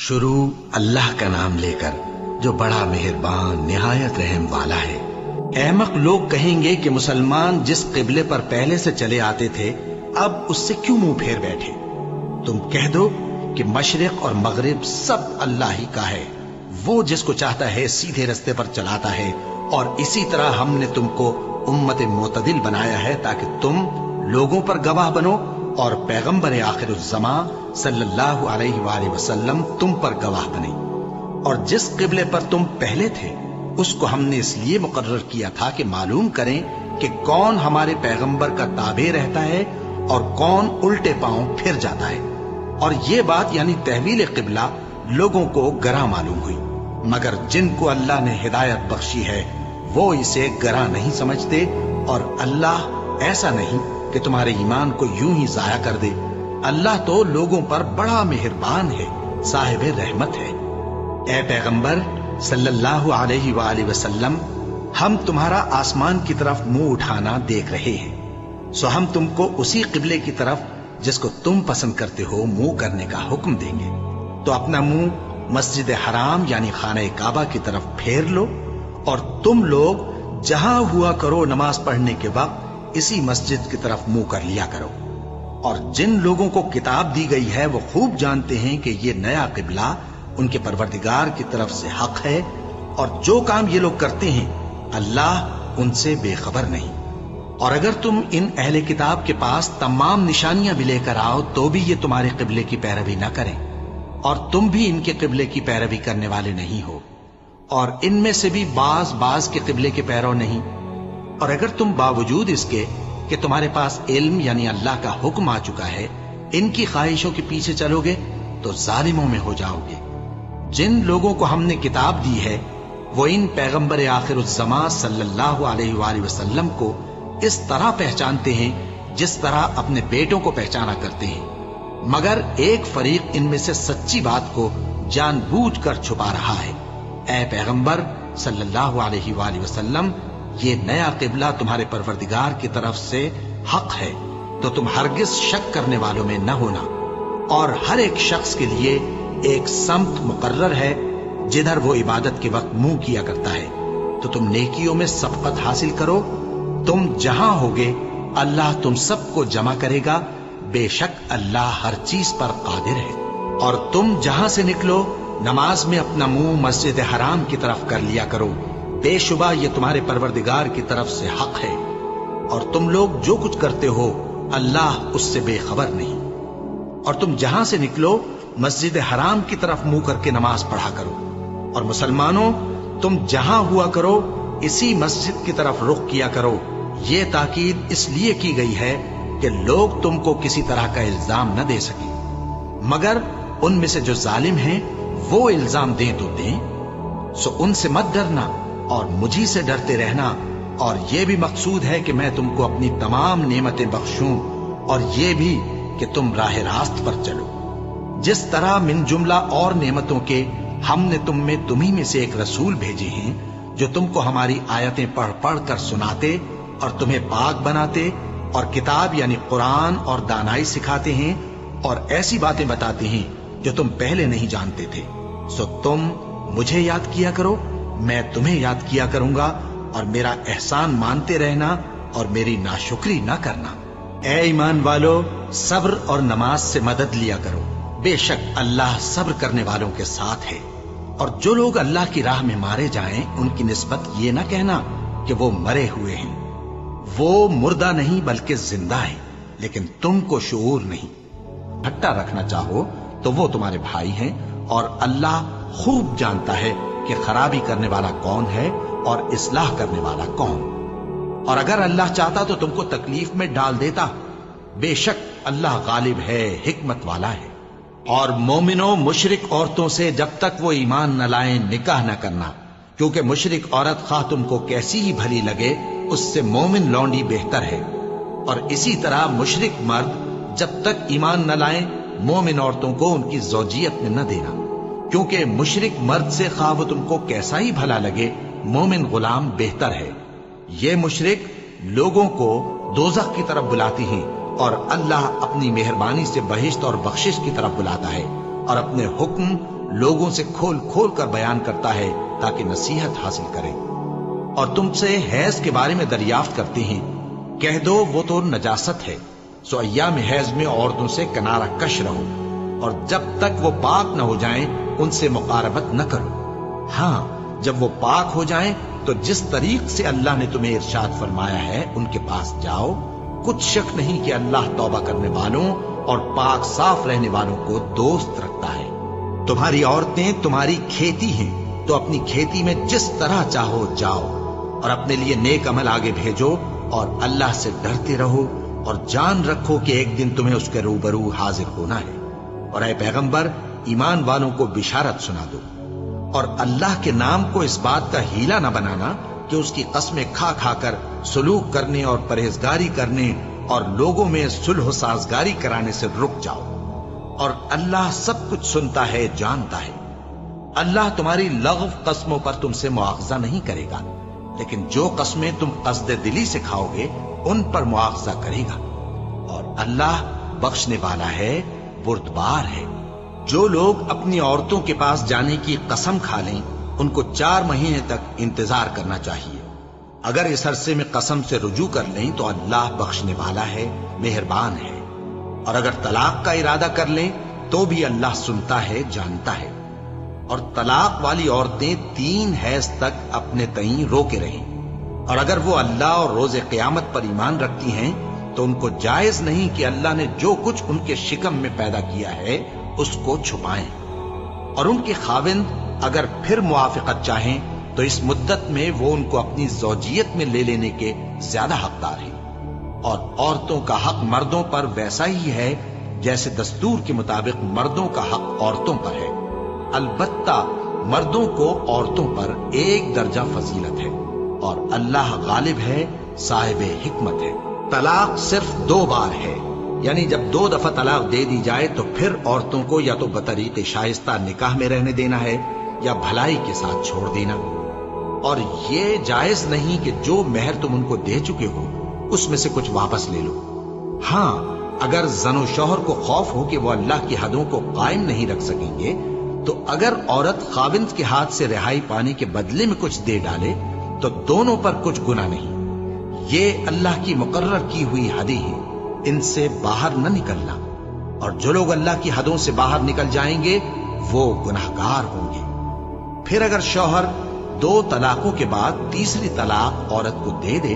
شروع اللہ کا نام لے کر جو بڑا مہربان نہایت رحم والا ہے۔ احمق لوگ کہیں گے کہ مسلمان جس قبلے پر پہلے سے چلے آتے تھے اب اس سے کیوں منہ پھیر بیٹھے؟ تم کہہ دو کہ مشرق اور مغرب سب اللہ ہی کا ہے، وہ جس کو چاہتا ہے سیدھے رستے پر چلاتا ہے، اور اسی طرح ہم نے تم کو امت معتدل بنایا ہے تاکہ تم لوگوں پر گواہ بنو اور پیغمبر آخر الزماں صلی اللہ علیہ وآلہ وسلم تم پر گواہ بنے۔ اور جس قبلے پر تم پہلے تھے اس کو ہم نے اس لیے مقرر کیا تھا کہ معلوم کریں کہ کون ہمارے پیغمبر کا تابع رہتا ہے اور کون الٹے پاؤں پھر جاتا ہے۔ اور یہ بات یعنی تحویل قبلہ لوگوں کو گراں معلوم ہوئی، مگر جن کو اللہ نے ہدایت بخشی ہے وہ اسے گراں نہیں سمجھتے، اور اللہ ایسا نہیں کہ تمہارے ایمان کو یوں ہی ضائع کر دے۔ اللہ تو لوگوں پر بڑا مہربان ہے، صاحب رحمت ہے۔ اے پیغمبر صلی اللہ علیہ وآلہ وسلم، ہم تمہارا آسمان کی طرف منہ اٹھانا دیکھ رہے ہیں، سو ہم تم کو اسی قبلے کی طرف جس کو تم پسند کرتے ہو منہ کرنے کا حکم دیں گے۔ تو اپنا منہ مسجد حرام یعنی خانہ کعبہ کی طرف پھیر لو، اور تم لوگ جہاں ہوا کرو نماز پڑھنے کے وقت اسی مسجد کی طرف منہ کر لیا کرو۔ اور جن لوگوں کو کتاب دی گئی ہے وہ خوب جانتے ہیں کہ یہ نیا قبلہ ان کے پروردگار کی طرف سے حق ہے، اور جو کام یہ لوگ کرتے ہیں اللہ ان سے بے خبر نہیں۔ اور اگر تم ان اہل کتاب کے پاس تمام نشانیاں بھی لے کر آؤ تو بھی یہ تمہارے قبلے کی پیروی نہ کریں، اور تم بھی ان کے قبلے کی پیروی کرنے والے نہیں ہو، اور ان میں سے بھی بعض کے قبلے کے پیرو نہیں۔ اور اگر تم باوجود اس کے کہ تمہارے پاس علم یعنی اللہ کا حکم آ چکا ہے ان کی خواہشوں کے پیچھے چلو گے تو ظالموں میں ہو جاؤ گے۔ جن لوگوں کو ہم نے کتاب دی ہے وہ ان پیغمبر آخر الزماں صلی اللہ علیہ وآلہ وسلم کو اس طرح پہچانتے ہیں جس طرح اپنے بیٹوں کو پہچانا کرتے ہیں، مگر ایک فریق ان میں سے سچی بات کو جان بوجھ کر چھپا رہا ہے۔ اے پیغمبر صلی اللہ علیہ وآلہ وسلم، یہ نیا قبلہ تمہارے پروردگار کی طرف سے حق ہے، تو تم ہرگز شک کرنے والوں میں نہ ہونا، اور ہر ایک شخص کے لیے ایک سمت مقرر ہے جدھر وہ عبادت کے وقت منہ کیا کرتا ہے، تو تم نیکیوں میں سبقت حاصل کرو۔ تم جہاں ہوگے اللہ تم سب کو جمع کرے گا، بے شک اللہ ہر چیز پر قادر ہے۔ اور تم جہاں سے نکلو نماز میں اپنا منہ مسجد حرام کی طرف کر لیا کرو، بے شبہ یہ تمہارے پروردگار کی طرف سے حق ہے، اور تم لوگ جو کچھ کرتے ہو اللہ اس سے بے خبر نہیں۔ اور تم جہاں سے نکلو مسجد حرام کی طرف منہ کر کے نماز پڑھا کرو، اور مسلمانوں تم جہاں ہوا کرو اسی مسجد کی طرف رخ کیا کرو۔ یہ تاکید اس لیے کی گئی ہے کہ لوگ تم کو کسی طرح کا الزام نہ دے سکیں، مگر ان میں سے جو ظالم ہیں وہ الزام دیں تو دیں، سو ان سے مت ڈرنا اور مجھی سے ڈرتے رہنا، اور یہ بھی مقصود ہے کہ میں تم کو اپنی تمام نعمتیں بخشوں، اور یہ بھی کہ تم راہ راست پر چلو۔ جس طرح من جملہ اور نعمتوں کے ہم نے تمہیں میں سے ایک رسول بھیجے ہیں جو تم کو ہماری آیتیں پڑھ پڑھ کر سناتے اور تمہیں پاک بناتے، اور کتاب یعنی قرآن اور دانائی سکھاتے ہیں، اور ایسی باتیں بتاتے ہیں جو تم پہلے نہیں جانتے تھے، سو تم مجھے یاد کیا کرو، میں تمہیں یاد کیا کروں گا، اور میرا احسان مانتے رہنا اور میری ناشکری نہ کرنا۔ اے ایمان والو، صبر اور نماز سے مدد لیا کرو، بے شک اللہ صبر کرنے والوں کے ساتھ ہے۔ اور جو لوگ اللہ کی راہ میں مارے جائیں ان کی نسبت یہ نہ کہنا کہ وہ مرے ہوئے ہیں، وہ مردہ نہیں بلکہ زندہ ہیں، لیکن تم کو شعور نہیں۔ اکٹھا رکھنا چاہو تو وہ تمہارے بھائی ہیں، اور اللہ خوب جانتا ہے کہ خرابی کرنے والا کون ہے اور اصلاح کرنے والا کون۔ اور اگر اللہ چاہتا تو تم کو تکلیف میں ڈال دیتا، بے شک اللہ غالب ہے، حکمت والا ہے۔ اور مومنوں مشرک عورتوں سے جب تک وہ ایمان نہ لائیں نکاح نہ کرنا، کیونکہ مشرک عورت خواہ تم کو کیسی ہی بھلی لگے اس سے مومن لونڈی بہتر ہے۔ اور اسی طرح مشرک مرد جب تک ایمان نہ لائیں مومن عورتوں کو ان کی زوجیت میں نہ دینا، کیونکہ مشرک مرد سے خواہ وہ تم کو کیسا ہی بھلا لگے مومن غلام بہتر ہے۔ یہ مشرک لوگوں کو دوزخ کی طرف بلاتی ہیں، اور اللہ اپنی مہربانی سے بہشت اور بخشش کی طرف بلاتا ہے، اور اپنے حکم लोगों से खोल खोल कर बयान करता है ताकि नसीहत हासिल करें। और तुमसे हैज के बारे में दरियाफ्त करते हैं, कह दो वो तो नजासत है, सो अय्याम हैज में औरतों से किनारा कश रहो, और जब तक वो पाक न हो जाएं उनसे मुकारबत न करो। हाँ, जब वो पाक हो जाएं तो जिस तरीक से अल्लाह ने तुम्हें इरशाद फरमाया है उनके पास जाओ। कुछ शक नहीं कि अल्लाह तौबा करने वालों और पाक साफ रहने वालों को दोस्त रखता है। तुम्हारी औरतें तुम्हारी खेती हैं, तो अपनी खेती में जिस तरह चाहो जाओ, और अपने लिए नेक अमल आगे भेजो, और अल्लाह से डरते रहो, और जान रखो कि एक दिन तुम्हें उसके रूबरू हाजिर होना है। और ऐ पैगंबर, ईमान वालों को बिशारत सुना दो, और अल्लाह के नाम को इस बात का हीला न बनाना कि उसकी कस्में खा खाकर सलूक करने और परहेजगारी करने और लोगों में सुलह साजगारी कराने से रुक जाओ। और अल्लाह सब कुछ सुनता है, जानता है। अल्लाह तुम्हारी लग़व कस्मों पर तुमसे मुआवजा नहीं करेगा, लेकिन जो कस्में तुम कसदे दिली से खाओगे उन पर मुआवजा करेगा। और अल्लाह बख्शने वाला है, बुर्दबार है। जो लोग अपनी औरतों के पास जाने की कसम खा लें, उनको 4 महीने तक इंतजार करना चाहिए। अगर इस अरसे में कसम से रुजू कर लें तो अल्लाह बख्शने वाला है, मेहरबान है। और अगर तलाक का इरादा कर लें तो भी अल्लाह सुनता है, जानता है। और तलाक वाली औरतें 3 हैज तक अपने तईं रोके रहें। और अगर वो अल्लाह और रोजे क़यामत पर ईमान रखती हैं तो उनको जायज नहीं कि अल्लाह ने जो कुछ उनके शिकम में पैदा किया है उसको छुपाएं। और उनके खाविंद अगर फिर मुआफ़िक़त चाहें तो इस मुद्दत में वो उनको अपनी ज़ौजियत में ले लेने के ज्यादा हकदार हैं। और औरतों का हक मर्दों पर वैसा ही है जैसे दस्तूर के मुताबिक मर्दों का हक औरतों पर है। अलबत्ता मर्दों को औरतों पर 1 दर्जा फजीलत है, और अल्लाह गालिब है, साहिब हिकमत है। तलाक सिर्फ 2 बार है, यानी जब 2 दफा तलाक दे दी जाए तो फिर औरतों को या तो बतरीक़े शाइस्ता निकाह में रहने देना है या भलाई के साथ छोड़ देना। और ये जायज नहीं कि जो मेहर तुम उनको दे चुके हो उसमें से कुछ वापस ले लो। हाँ, अगर जनो शौहर को खौफ हो कि वो अल्लाह की हदों को कायम नहीं रख सकेंगे, तो अगर औरत खाविंद के हाथ से रिहाई पाने के बदले में कुछ दे डाले तो दोनों पर कुछ गुनाह नहीं। ये अल्लाह की मुकर्रर की हुई हदें हैं, इनसे बाहर न निकलना। और जो लोग अल्लाह की हदों से बाहर निकल जाएंगे वो गुनाहगार होंगे। फिर अगर शौहर 2 तलाकों के बाद तीसरी तलाक औरत को दे दे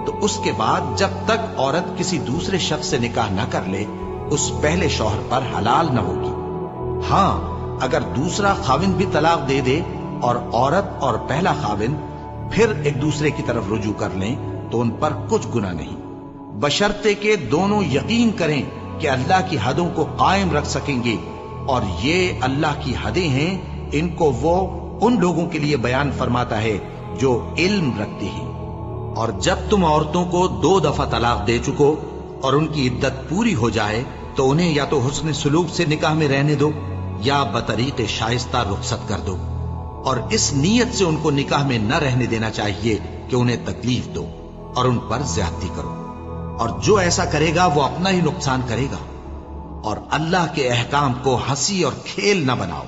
तो उसके बाद जब तक औरत किसी दूसरे शख्स से निकाह न कर ले उस पहले शौहर पर हलाल न होगी। हाँ, अगर दूसरा खाविंद भी तलाक दे दे और औरत और पहला खाविंद फिर एक दूसरे की तरफ रुजू कर लें तो उन पर कुछ गुनाह नहीं, बशर्ते के दोनों यकीन करें कि अल्लाह की हदों को कायम रख सकेंगे। और ये अल्लाह की हदें हैं, इनको वो उन लोगों के लिए बयान फरमाता है जो इल्म रखते हैं। और जब तुम औरतों को 2 दफा तलाक दे चुको और उनकी इद्दत पूरी हो जाए तो उन्हें या तो हुस्न सुलूक से निकाह में रहने दो या बतरीक़े शाइस्ता रुखसत कर दो। और इस नीयत से उनको निकाह में न रहने देना चाहिए कि उन्हें तकलीफ दो और उन पर ज्यादती करो। और जो ऐसा करेगा वो अपना ही नुकसान करेगा। और अल्लाह के अहकाम को हंसी और खेल न बनाओ।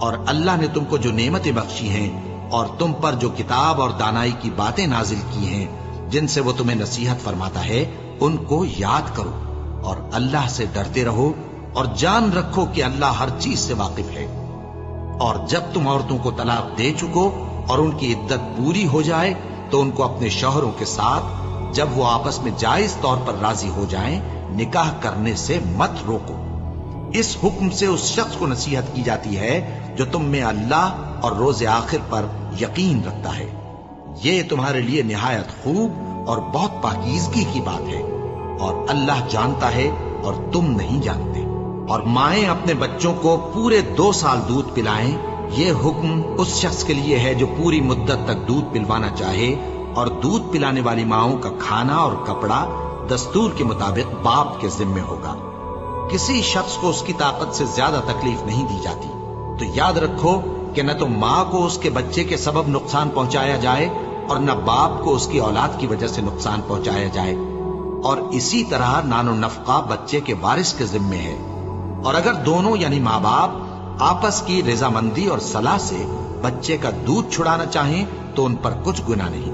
और अल्लाह ने तुमको जो नेमतें बख्शी हैं और तुम पर जो किताब और दानाई की बातें नाजिल की हैं जिनसे वो तुम्हें नसीहत फरमाता है, उनको याद करो और अल्लाह से डरते रहो और जान रखो कि अल्लाह हर चीज से वाकिफ है। और जब तुम औरतों को तलाक दे चुको और उनकी इद्दत पूरी हो जाए तो उनको अपने शौहरों के साथ जब वो आपस में जायज तौर पर राजी हो जाएं, निकाह करने से मत रोको। इस हुक्म से उस शख्स को नसीहत की जाती है जो तुम में अल्लाह और रोजे आखिर पर यकीन रखता है। ये तुम्हारे लिए निहायत खूब और बहुत पाकीज़गी की बात है, और अल्लाह जानता है और तुम नहीं जानते। और माएं अपने बच्चों को पूरे 2 साल दूध पिलाएं, ये हुक्म उस शख्स के लिए है जो पूरी मुद्दत तक दूध पिलवाना चाहे। और दूध पिलाने वाली माओं का खाना और कपड़ा दस्तूर के मुताबिक बाप के जिम्मे होगा। किसी शख्स को उसकी ताकत से ज्यादा तकलीफ नहीं दी जाती। तो याद रखो कि न तो माँ को उसके बच्चे के सबब नुकसान पहुंचाया जाए और न बाप को उसकी औलाद की वजह से नुकसान पहुंचाया जाए। और इसी तरह नानो नफका बच्चे के वारिस के जिम्मे है। और अगर दोनों यानी माँ बाप आपस की रजामंदी और सलाह से बच्चे का दूध छुड़ाना चाहें तो उन पर कुछ गुनाह नहीं,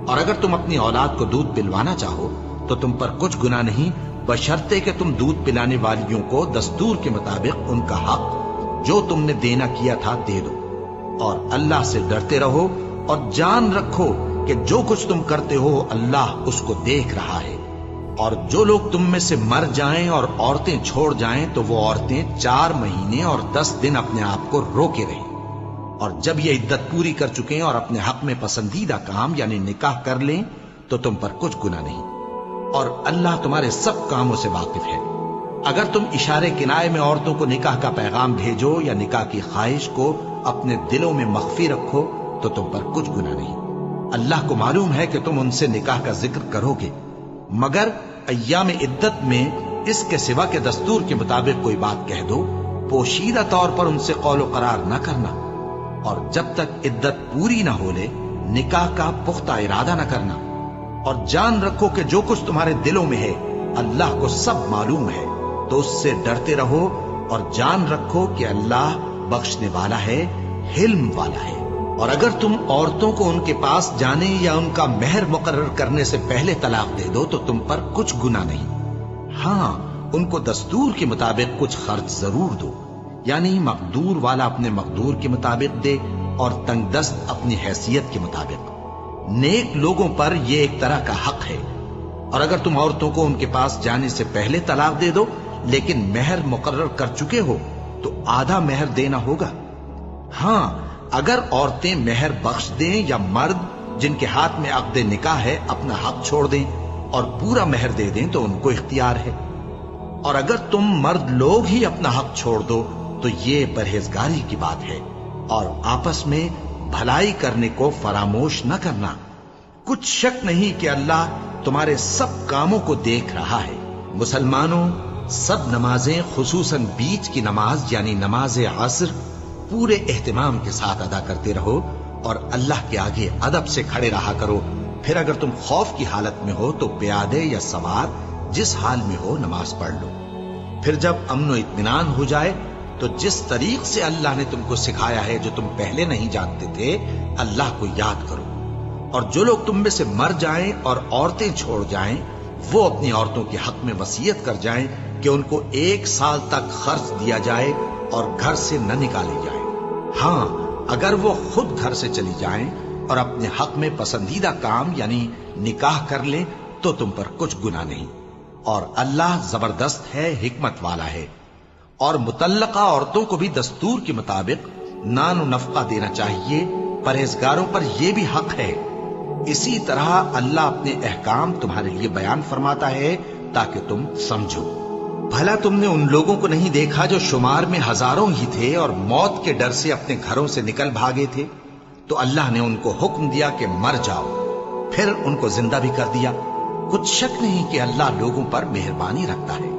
और अगर तुम अपनी औलाद को दूध पिलवाना चाहो तो तुम पर कुछ गुनाह नहीं, बशर्ते कि तुम दूध पिलाने वालियों को दस्तूर के मुताबिक उनका हक जो तुमने देना किया था दे दो। और अल्लाह से डरते रहो और जान रखो कि जो कुछ तुम करते हो अल्लाह उसको देख रहा है। और जो लोग तुम में से मर जाएं और औरतें छोड़ जाएं तो वो औरतें 4 महीने और 10 दिन अपने आप को रोके रहें, और जब ये इद्दत पूरी कर चुके और अपने हक में पसंदीदा काम यानी निकाह कर लें तो तुम पर कुछ गुनाह नहीं, और अल्लाह तुम्हारे सब कामों से वाकिफ है। अगर तुम इशारे किनारे में औरतों को निकाह का पैगाम भेजो या निकाह की ख्वाहिश को अपने दिलों में मख्फी रखो तो तुम पर कुछ गुनाह नहीं। अल्लाह को मालूम है कि तुम उनसे निकाह का जिक्र करोगे, मगर अय्याम इद्दत में इसके सिवा के दस्तूर के मुताबिक कोई बात कह दो, पोशीदा तौर पर उनसे कौलो करार न करना, और जब तक इद्दत पूरी न हो ले निकाह का पुख्ता इरादा न करना। और जान रखो कि जो कुछ तुम्हारे दिलों में है अल्लाह को सब मालूम है, तो उससे डरते रहो और जान रखो कि अल्लाह बख्शने वाला है, हिल्म वाला है। और अगर तुम औरतों को उनके पास जाने या उनका मेहर मुकर्रर करने से पहले तलाक दे दो तो तुम पर कुछ गुनाह नहीं। हाँ, उनको दस्तूर के मुताबिक कुछ खर्च जरूर दो, यानी मकदूर वाला अपने मकदूर के मुताबिक दे और तंगदस्त अपनी हैसियत के मुताबिक। नेक लोगों पर यह एक तरह का हक है। और अगर तुम औरतों को उनके पास जाने से पहले तलाक दे दो लेकिन मेहर मुकर्रर कर चुके हो तो आधा मेहर देना होगा। हाँ, अगर औरतें मेहर बख्श दें या मर्द जिनके हाथ में अक़्द निकाह है अपना हक छोड़ दें और पूरा मेहर दे दें तो उनको इख्तियार है। और अगर तुम मर्द लोग ही अपना हक छोड़ दो तो ये परहेजगारी की बात है, और आपस में भलाई करने को फरामोश न करना। कुछ शक नहीं कि अल्लाह तुम्हारे सब कामों को देख रहा है। मुसलमानों, सब नमाजें खुसूसन बीच की नमाज यानी नमाज असर पूरे एहतिमाम के साथ अदा करते रहो और अल्लाह के आगे अदब से खड़े रहा करो। फिर अगर तुम खौफ की हालत में हो तो प्यादे या सवार जिस हाल में हो नमाज पढ़ लो। फिर जब अमन व इत्मीनान हो जाए तो जिस तरीक से अल्लाह ने तुमको सिखाया है जो तुम पहले नहीं जानते थे, अल्लाह को याद करो। और जो लोग तुम में से मर जाएं और औरतें छोड़ जाएं वो अपनी औरतों के हक में वसीयत कर जाएं कि उनको 1 साल तक खर्च दिया जाए और घर से न निकाली जाए। हाँ, अगर वो खुद घर से चली जाएं और अपने हक में पसंदीदा काम यानी निकाह कर लें तो तुम पर कुछ गुनाह नहीं, और अल्लाह जबरदस्त है, हिकमत वाला है। और मुतल्लका औरतों को भी दस्तूर के मुताबिक नान व नफका देना चाहिए। परहेजगारों पर यह भी हक है। इसी तरह अल्लाह अपने अहकाम तुम्हारे लिए बयान फरमाता है ताकि तुम समझो। भला तुमने उन लोगों को नहीं देखा जो शुमार में हजारों ही थे और मौत के डर से अपने घरों से निकल भागे थे, तो अल्लाह ने उनको हुक्म दिया कि मर जाओ, फिर उनको जिंदा भी कर दिया। कुछ शक नहीं कि अल्लाह लोगों पर मेहरबानी रखता है,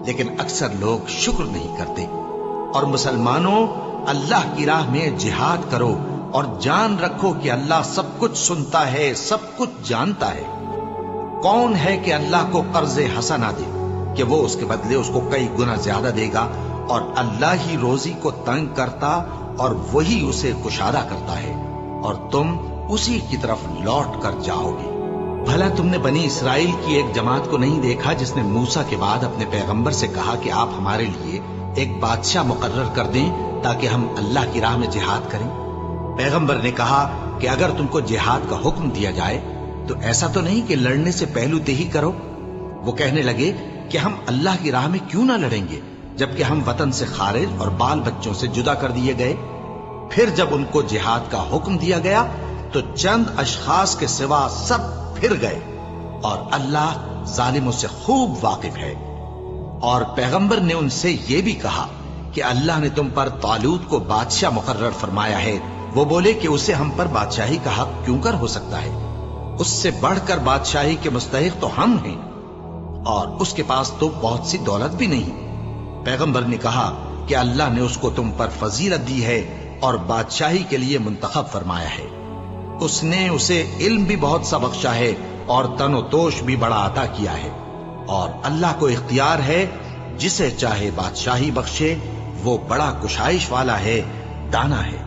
लेकिन अक्सर लोग शुक्र नहीं करते। और मुसलमानों, अल्लाह की राह में जिहाद करो और जान रखो कि अल्लाह सब कुछ सुनता है, सब कुछ जानता है। कौन है कि अल्लाह को कर्ज हसना दे कि वो उसके बदले उसको कई गुना ज्यादा देगा, और अल्लाह ही रोजी को तंग करता और वही उसे कुशादा करता है, और तुम उसी की तरफ लौट कर जाओगे। भला तुमने बनी इसराइल की एक जमात को नहीं देखा जिसने मूसा के बाद अपने पैगंबर से कहा कि आप हमारे लिए एक बादशाह मुकर्रर कर दें ताकि हम अल्लाह की राह में जिहाद करें। पैगंबर ने कहा कि अगर तुमको जिहाद का हुक्म दिया जाए तो ऐसा तो नहीं कि लड़ने से पहलू तेही करो। वो कहने लगे कि हम अल्लाह की राह में क्यों ना लड़ेंगे जबकि हम वतन से खारिज और बाल बच्चों से जुदा कर दिए गए। फिर जब उनको जिहाद का हुक्म दिया गया तो चंद अशखास के सिवा सब फिर गए, और अल्लाह जालिमों से खूब वाकिफ है। और पैगंबर ने उनसे यह भी कहा कि अल्लाह ने तुम पर तालूत को बादशाह मुकर्रर फरमाया है। वो बोले कि उसे हम पर बादशाही का हक क्यों कर हो सकता है, उससे बढ़कर बादशाही के मुस्तहिक तो हम हैं, और उसके पास तो बहुत सी दौलत भी नहीं। पैगंबर ने कहा कि अल्लाह ने उसको तुम पर फजीलत दी है और बादशाही के लिए मुंतखब फरमाया है। उसने उसे इल्म भी बहुत सा बख्शा है और तनो तोश भी बड़ा अता किया है, और अल्लाह को इख्तियार है जिसे चाहे बादशाही बख्शे وہ بڑا کشائش والا ہے، دانا ہے۔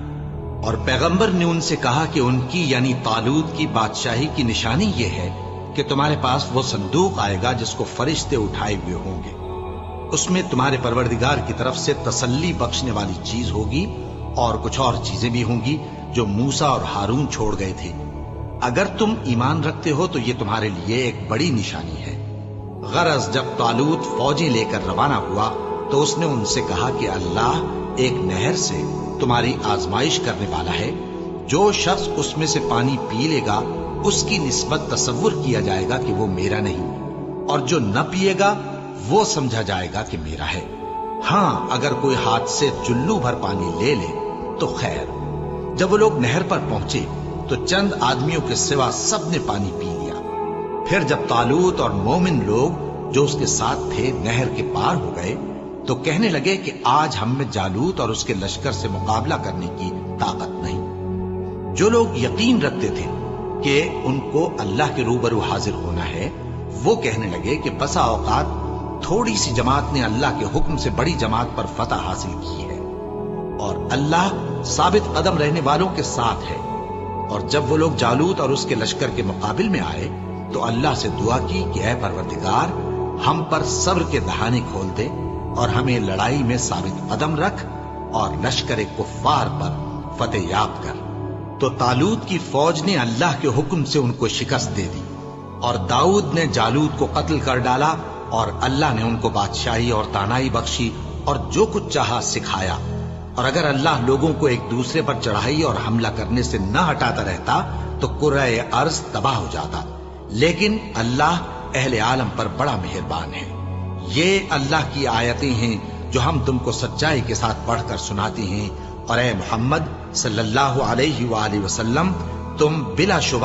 اور پیغمبر نے ان سے کہا کہ ان کی یعنی طالوت کی بادشاہی کی نشانی یہ ہے کہ تمہارے پاس وہ صندوق آئے گا جس کو فرشتے اٹھائے ہوئے ہوں گے، اس میں تمہارے پروردگار کی طرف سے تسلی بخشنے والی چیز ہوگی اور کچھ اور چیزیں بھی ہوں گی جو موسیٰ اور ہارون چھوڑ گئے تھے۔ اگر تم ایمان رکھتے ہو تو یہ تمہارے لیے ایک بڑی نشانی ہے۔ غرض جب طالوت فوجیں لے کر روانہ ہوا تو اس نے ان سے کہا کہ اللہ ایک نہر سے تمہاری آزمائش کرنے والا ہے، جو شخص اس میں سے پانی پی لے گا اس کی نسبت تصور کیا جائے گا کہ وہ میرا نہیں، اور جو نہ پیے گا وہ سمجھا جائے گا کہ میرا ہے۔ ہاں اگر کوئی ہاتھ سے چلو بھر پانی لے لے تو خیر۔ جب وہ لوگ نہر پر پہنچے تو چند آدمیوں کے سوا سب نے پانی پی لیا۔ پھر جب طالوت اور مومن لوگ جو اس کے ساتھ تھے نہر کے پار ہو گئے تو کہنے لگے کہ آج ہم میں جالوت اور اس کے لشکر سے مقابلہ کرنے کی طاقت نہیں۔ جو لوگ یقین رکھتے تھے کہ ان کو اللہ کے روبرو حاضر ہونا ہے، وہ کہنے لگے کہ بسا اوقات تھوڑی سی جماعت نے اللہ کے حکم سے بڑی جماعت پر فتح حاصل کی ہے، اور اللہ ثابت قدم رہنے والوں کے ساتھ ہے۔ اور جب وہ لوگ جالوت اور اس کے لشکر کے مقابل میں آئے تو اللہ سے دعا کی کہ اے پروردگار، ہم پر صبر کے دہانے کھول دے اور ہمیں لڑائی میں ثابت قدم رکھ اور لشکر کفار پر فتح یاب کر۔ تو طالوت کی فوج نے اللہ کے حکم سے ان کو شکست دے دی، اور داؤد نے جالوت کو قتل کر ڈالا، اور اللہ نے ان کو بادشاہی اور دانائی بخشی اور جو کچھ چاہا سکھایا۔ اور اگر اللہ لوگوں کو ایک دوسرے پر چڑھائی اور حملہ کرنے سے نہ ہٹاتا رہتا تو کرۂ ارض تباہ ہو جاتا، لیکن اللہ اہل عالم پر بڑا مہربان ہے۔ یہ اللہ کی آیتیں ہیں جو ہم تم کو سچائی کے ساتھ پڑھ کر سناتے ہیں، اور اے محمد صلی اللہ علیہ وآلہ وسلم تم بلا شبہ